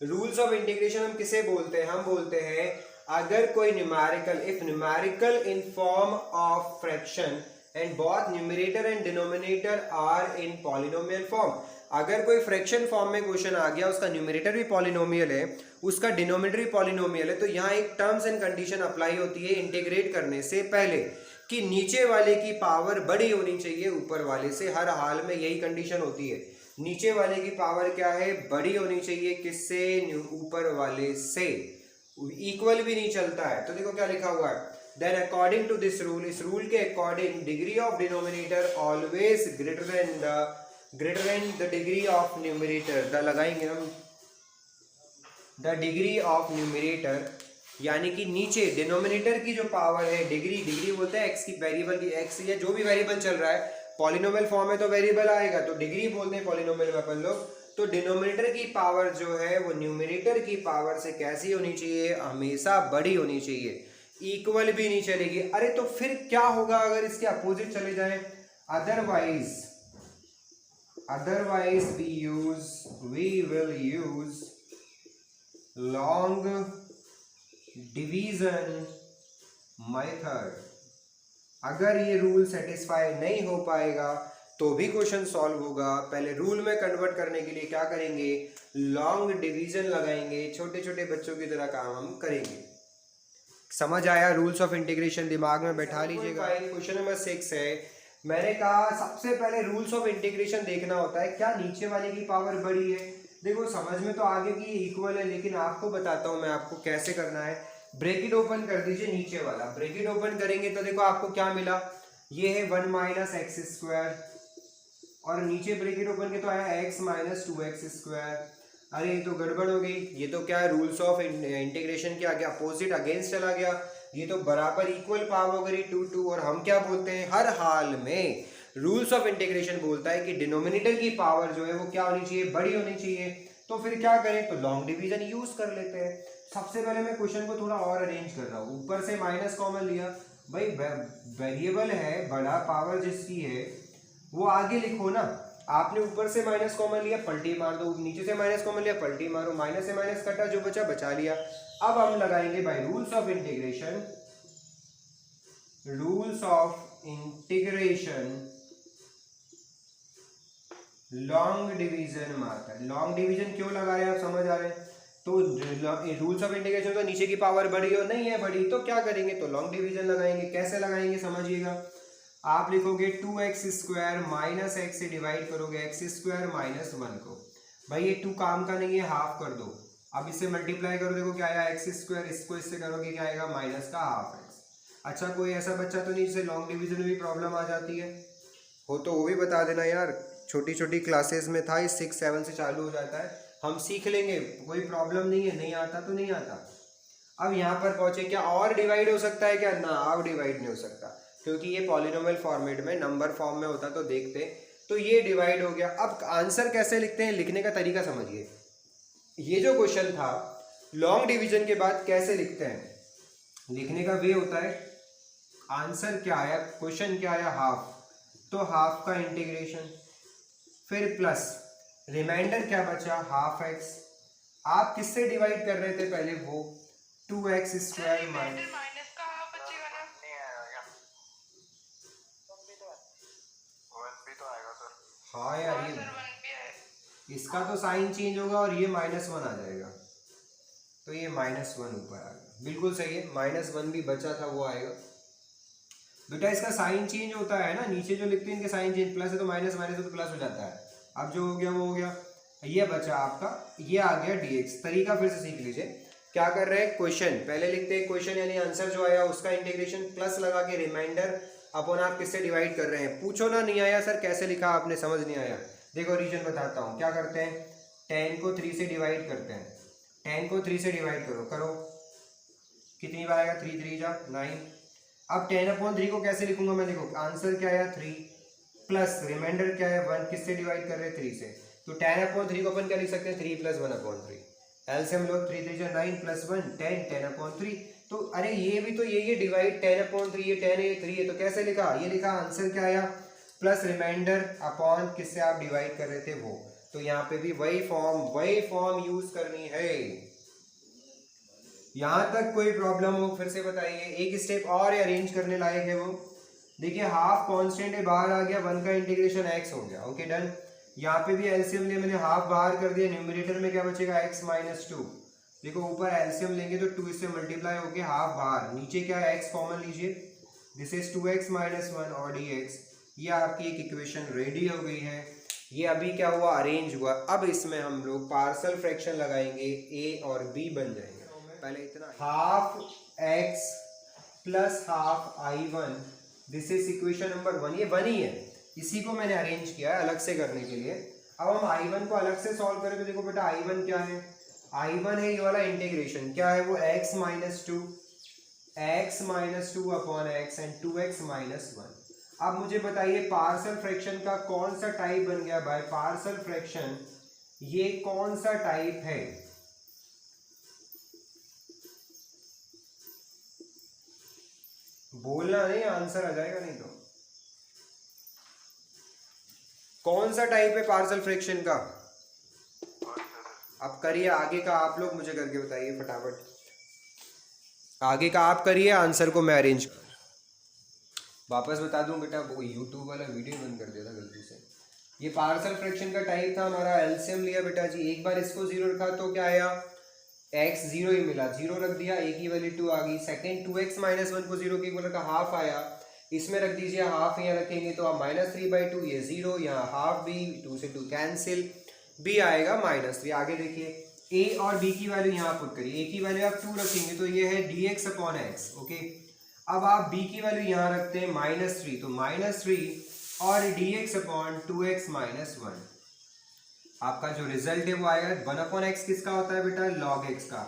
Rules of integration हम किसे बोलते हैं? हम बोलते हैं अगर कोई numerical, if numerical in form of fraction and both numerator and denominator are in polynomial form. अगर कोई फ्रैक्शन फॉर्म में क्वेश्चन आ गया, उसका न्यूमरेटर भी पॉलिनोमियल है, उसका डिनोमिनेटर भी पॉलिनोमियल है, तो यहाँ एक टर्म्स एंड कंडीशन अप्लाई होती है इंटीग्रेट करने से पहले कि नीचे वाले की पावर बड़ी होनी चाहिए ऊपर वाले से। हर हाल में यही कंडीशन होती है, नीचे वाले की पावर क्या है? बड़ी होनी चाहिए। किससे? ऊपर वाले से। इक्वल भी नहीं चलता है। तो देखो क्या लिखा हुआ है, then according to this rule, इस रूल के according degree of denominator always greater than the degree of numerator. द लगाएंगे हम, द डिग्री ऑफ न्यूमरेटर, यानी कि नीचे डिनोमिनेटर की जो पावर है, डिग्री बोलते हैं एक्स की, वेरिएबल की, एक्स या जो भी वेरिएबल चल रहा है, पॉलिनोमियल फॉर्म में तो वेरिएबल आएगा तो डिग्री बोलते हैं पॉलिनोमियल में अपन लोग। तो डिनोमिनेटर की पावर जो है वो न्यूमरेटर की पावर से कैसी होनी चाहिए? हमेशा बड़ी होनी चाहिए, इक्वल भी नहीं चलेगी। अरे तो फिर क्या होगा अगर इसके अपोजिट चले जाए? Otherwise we will use long division method. अगर ये रूल सेटिस्फाई नहीं हो पाएगा तो भी क्वेश्चन सॉल्व होगा। पहले रूल में कन्वर्ट करने के लिए क्या करेंगे? लॉन्ग डिवीजन लगाएंगे, छोटे छोटे बच्चों की तरह काम हम करेंगे। समझ आया? रूल्स ऑफ इंटीग्रेशन दिमाग में बैठा लीजिएगा। क्वेश्चन नंबर 6 है, मैंने कहा सबसे पहले रूल्स ऑफ इंटीग्रेशन देखना होता है, क्या नीचे वाले की पावर बड़ी है? देखो समझ में तो आगे की इक्वल है, लेकिन आपको बताता हूं मैं आपको कैसे करना है। ब्रैकेट ओपन कर दीजिए, नीचे वाला ब्रैकेट ओपन करेंगे तो देखो आपको क्या मिला, ये है 1 माइनस एक्स स्क्वायर, और नीचे ब्रैकेट ओपन के तो आया x माइनस 2x स्क्वायर। अरे ये तो गड़बड़ हो गई, ये तो क्या है, रूल्स ऑफ इंटीग्रेशन के आगे अपोजिट अगेंस्ट चला गया। ये तो बराबर इक्वल पावर हो गई 2 2, और हम क्या बोलते हैं? हर हाल में रूल्स ऑफ इंटीग्रेशन बोलता है कि डिनोमिनेटर की पावर जो है वो क्या होनी चाहिए? बड़ी होनी चाहिए। तो फिर क्या करें? तो लॉन्ग डिवीजन यूज कर लेते हैं। सबसे पहले मैं क्वेश्चन को थोड़ा और अरेंज कर रहा हूँ। ऊपर से माइनस कॉमन लिया, भाई वेरिएबल है, बड़ा पावर जिसकी है वो आगे लिखो ना। आपने ऊपर से माइनस कॉमन लिया, पलटी मार दो, नीचे से माइनस कॉमन लिया, पलटी मारो, माइनस से माइनस कटा, जो बचा बचा लिया। अब हम लगाएंगे भाई rules of integration, long division marker. Long division क्यों लगा रहे हैं आप समझ आ रहे हैं? तो रूल्स ऑफ इंटीग्रेशन तो नीचे की पावर बड़ी हो, नहीं है बड़ी, तो क्या करेंगे? तो लॉन्ग डिवीजन लगाएंगे। कैसे लगाएंगे समझिएगा, आप लिखोगे 2x स्क्वायर माइनस एक्स से डिवाइड करोगे x स्क्वायर माइनस 1 को। भाई ये 2 काम का नहीं है, हाफ कर दो। अब इसे मल्टीप्लाई करो, देखो क्या आया, एक्स स्क्वायर, इसको इससे करोगे क्या आएगा? माइनस का हाफ एक्स। अच्छा कोई ऐसा बच्चा तो नहीं जिसे लॉन्ग डिवीजन में भी प्रॉब्लम आ जाती है? हो तो वो भी बता देना यार, छोटी छोटी क्लासेस में था, इस 6 7 से चालू हो जाता है, हम सीख लेंगे, कोई प्रॉब्लम नहीं है। नहीं आता तो नहीं आता। अब यहाँ पर पहुंचे, क्या और डिवाइड हो सकता है क्या? ना, अब डिवाइड नहीं हो सकता, क्योंकि ये पॉलिनोमियल फॉर्मेट में नंबर फॉर्म में होता तो देखते। तो ये डिवाइड हो गया। अब आंसर कैसे लिखते हैं? लिखने का तरीका समझिए। ये जो क्वेश्चन था लॉन्ग डिवीजन के बाद कैसे लिखते हैं, लिखने का वे होता है, आंसर क्या आया, क्वेश्चन क्या आया, हाफ, तो हाफ का इंटीग्रेशन, फिर प्लस रिमाइंडर क्या बचा, हाफ एक्स। आप किससे डिवाइड कर रहे थे पहले? वो 2x स्क्वायर माइनस, हाँ यार ये इसका तो साइन चेंज होगा और ये -1 आ जाएगा, तो ये -1 ऊपर आएगा। बिल्कुल सही है, -1 भी बचा था वो आएगा। बेटा इसका साइन चेंज होता है ना, नीचे जो लिखते हैं इनके साइन चेंज, प्लस है तो माइनस, माइनस है तो प्लस हो जाता है। अब जो हो गया वो हो गया, ये बचा आपका, ये आ गया dx। तरीका फिर से सीख लीजिए, क्या कर रहे हैं, क्वेश्चन पहले लिखते हैं, क्वेश्चन यानी आंसर जो आया उसका इंटीग्रेशन, प्लस लगा के रिमाइंडर अपन आप किससे डिवाइड कर रहे हैं। पूछो ना नहीं आया सर कैसे लिखा आपने, समझ नहीं आया, देखो रीजन बताता हूँ। क्या करते हैं, 10 को 3 से डिवाइड करते हैं, 10 को 3 से डिवाइड करो, कितनी बार आएगा, 3 3 जा 9। अब 10/3 को कैसे लिखूंगा मैं, देखो आंसर क्या आया 3, प्लस रिमाइंडर क्या है 1, किससे डिवाइड कर रहे हैं 3 से, तो 10/3 को अपन क्या लिख सकते हैं, 3 + 1/3। एलसीएम लो, 3 3 जा 9 + 1 10, 10/3। तो अरे ये भी तो यही है डिवाइड, 10/3, ये 10 है ये 3 है, तो कैसे लिखा, ये लिखा, आंसर क्या आया, प्लस रिमाइंडर अपॉन किससे आप डिवाइड कर रहे थे वो। तो यहाँ पे भी वही फॉर्म यूज करनी है। यहां तक कोई प्रॉब्लम हो फिर से बताइए। एक स्टेप और अरेंज करने लायक है वो। देखिए हाफ कांस्टेंट है, बाहर आ गया, 1 का इंटीग्रेशन x हो गया। Okay done. यहाँ पे भी एलसीएम ले, मैंने हाफ बाहर कर दिया, न्यूमरेटर में क्या बचेगा x माइनस 2। देखो ऊपर एलसीएम लेंगे तो 2 इससे मल्टीप्लाई होके हाफ बाहर, नीचे क्या है x कॉमन लीजिए, दिस इज 2x माइनस 1 और dx। ये आपकी एक इक्वेशन रेडी हो गई है। ये अभी क्या हुआ, अरेंज हुआ। अब इसमें हम लोग पार्शियल फ्रैक्शन लगाएंगे, a और b बन जाएंगे। पहले इतना half x plus half i1, this is equation number 1। ये 1 ही है, इसी को मैंने अरेंज किया है अलग से करने के लिए। अब हम i1 को अलग से सॉल्व करें तो देखो बेटा i1 क्या है, i1 है ये वाला इंटीग्रेशन, क्या है वो x minus 2 upon x and 2x minus 1। अब मुझे बताइए पार्शियल फ्रैक्शन का कौन सा टाइप बन गया भाई, पार्शियल फ्रैक्शन ये कौन सा टाइप है। बोलना नहीं, आंसर आ जाएगा नहीं तो। कौन सा टाइप है पार्शियल फ्रैक्शन का, अब करिए आगे का आप लोग मुझे करके बताइए फटाफट। आगे का आप करिए, आंसर को मैं अरेंज वापस बता दूं बेटा, वो यूट्यूब वाला वीडियो बंद कर दिया था गलती से। ये पार्शियल फ्रैक्शन का टाइप था हमारा, एलसीएम लिया बेटा जी, एक बार इसको 0 रखा तो क्या आया, x 0 ही मिला, 0 रख दिया, a की वैल्यू 2 आ गई। सेकंड 2x माइनस 1 को 0 के इक्वल रखा, हाफ आया, इसमें रख दीजिए हाफ, यहाँ रखेंगे तो आप -3/2, ये 0, यहाँ हाफ b, 2 से 2 कैंसिल, b आएगा -3। आगे देखिए a और b की वैल्यू यहाँ पुट करिए, a की वैल्यू आप 2 रखेंगे तो ये है dx अपॉन x। ओके, अब आप b की वैल्यू यहाँ रखते हैं -3, तो -3 और dx अपॉन 2x माइनस 1। आपका जो रिजल्ट है वो आएगा 1/x, किसका होता है बेटा, log x का।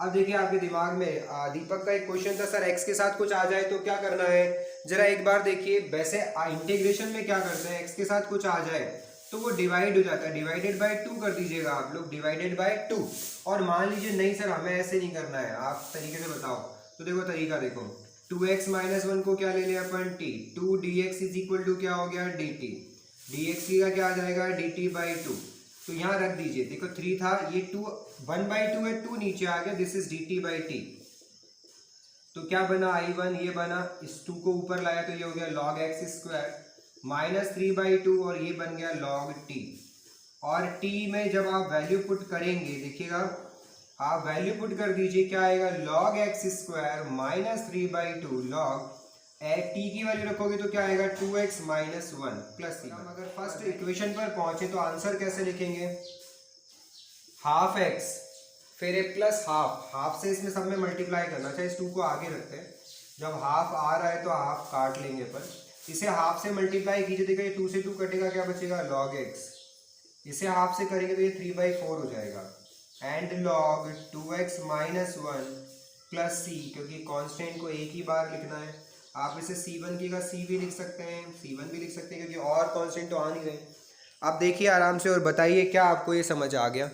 अब देखिए आपके दिमाग में दीपक का एक क्वेश्चन था, सर x के साथ कुछ आ जाए तो क्या करना है, जरा एक बार देखिए। वैसे इंटीग्रेशन में क्या करते हैं, x के साथ कुछ आ जाए तो वो डिवाइड हो जाता है, डिवाइडेड बाय 2 कर दीजिएगा आप लोग, डिवाइडेड बाय 2। और मान लीजिए नहीं सर हमें ऐसे नहीं करना है, आप तरीके से बताओ, तो देखो तरीका देखो, 2x माइनस 1 को क्या ले लिया अपन t, 2 dx is equal to क्या हो गया dt, dx का क्या आ जाएगा dt बाई 2, तो यहाँ रख दीजिए। देखो 3 था, ये 2 1/2 है, 2 नीचे आ गया, this is dt by t। तो क्या बना i1, ये बना, इस 2 को ऊपर लाया तो ये हो गया log x स्क्वायर -3/2 और ये बन गया log t। और t में जब आप वैल्यू पुट करेंगे, देखिएगा आप वैल्यू पुट कर दीजिए, क्या आएगा log x square -3/2 log t की वैल्यू रखोगे तो क्या आएगा 2x माइनस 1 प्लस c। अगर फर्स्ट इक्वेशन पर पहुंचे तो आंसर कैसे लिखेंगे, हाफ x फिर ए प्लस हाफ से इसमें सब में मल्टीप्लाई करना, चाहे इस 2 को आगे रखते हैं, जब हाफ आ रहा है तो हाफ काट लेंगे पर, इसे हाफ से मल्टीप्लाई कीजिए, देखिए ये 2 से 2 कटेगा, क्या बचेगा log x, इसे हाफ से करेंगे तो ये 3/4 हो जाएगा, and log 2x minus 1 plus c, क्योंकि कांस्टेंट को एक ही बार लिखना है। आप इसे c1 की का c भी लिख सकते हैं, c1 भी लिख सकते हैं, क्योंकि और कांस्टेंट तो आ नहीं रहे। अब देखिए आराम से और बताइए क्या आपको ये समझ आ गया।